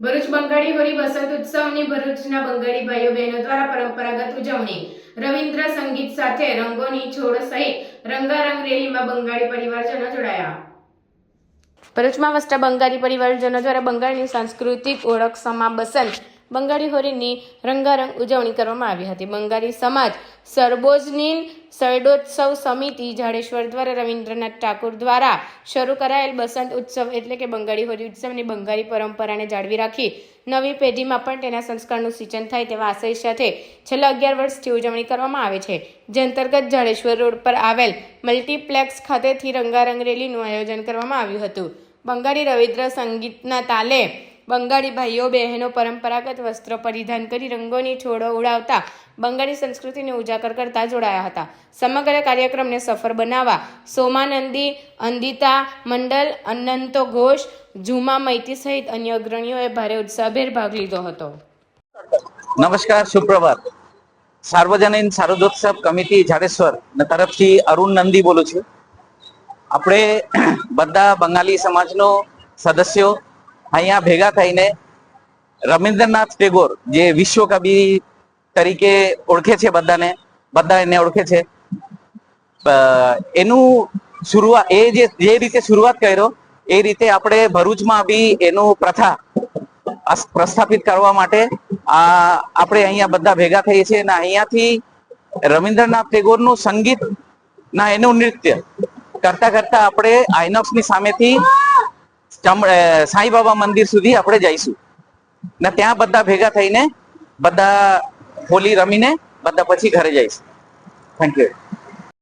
ભરૂચ બંગાળી હોળી વસંત ઉત્સવની ભરૂચના બંગાળી ભાઈઓ બહેનો દ્વારા પરંપરાગત ઉજવણી રવિન્દ્ર સંગીત સાથે રંગોની છોડ સહિત રંગારંગ રેલીમાં બંગાળી પરિવારજનો જોડાયા। ભરૂચમાં વસતા બંગાળી પરિવારજનો દ્વારા બંગાળની સાંસ્કૃતિક ઓળખ સમા બસંત બંગાળી હોળીની રંગારંગ ઉજવણી કરવામાં આવી હતી। બંગાળી સમાજ સરબોજનીન શરદોત્સવ સમિતિ જાડેશ્વર દ્વારા રવિન્દ્રનાથ ટાગોર દ્વારા શરૂ કરાયેલ બસંત ઉત્સવ એટલે કે બંગાળી હોળી ઉત્સવની બંગાળી પરંપરાને જાળવી રાખી નવી પેઢીમાં પણ તેના સંસ્કારનું સિંચન થાય તેવા આશય સાથે છેલ્લા 11 વર્ષથી ઉજવણી કરવામાં આવે છે, જે અંતર્ગત જાડેશ્વર રોડ પર આવેલ મલ્ટીપ્લેક્સ ખાતેથી રંગારંગ રેલીનું આયોજન કરવામાં આવ્યું હતું। બંગાળી રવિન્દ્ર સંગીતના તાલે બંગાળી ભાઈઓ બહેનો પરંપરાગત વસ્ત્ર પરિધાન કરી રંગોની છોડો ઉડાવતા બંગાળી સંસ્કૃતિને ઉજાગર કરતા જોડાયા હતા। સમગ્ર કાર્યક્રમને સફળ બનાવવા સોમાનંદી, અંદિતા મંડલ, અનંતો ઘોષ, ઝુમા મૈતી સહિત અન્ય અગ્રણીઓએ ભારે ઉત્સાહભેર ભાગ લીધો હતો। નમસ્કાર, સુપ્રભાત। સાર્વજનિક શારદોત્સવ કમિટી જાડેશ્વર તરફથી અરુણ નંદી બોલું છું। આપણે બધા બંગાળી સમાજનો સદસ્યો અહીંયા ભેગા થઈને રવિન્દ્રનાથ ટેગોર જે વિશ્વકવિ તરીકે ઓળખે છે, બધા એને ઓળખે છે, એનું શરૂઆત જે રીતે શરૂઆત કર્યો એ રીતે આપણે ભરૂચમાં બી એનું પ્રથા પ્રસ્થાપિત કરવા માટે આપણે અહીંયા બધા ભેગા થઈએ છીએ અને અહીંયાથી રવિન્દ્રનાથ ટેગોરનું સંગીત ના એનું નૃત્ય કરતા કરતા આપણે આઇનોક્સની સામેથી સાંઈ બાબા મંદિર સુધી આપણે જઈશું ને ત્યાં બધા ભેગા થઈને બધા હોલી રમીને બધા પછી ઘરે જઈશું। Thank you.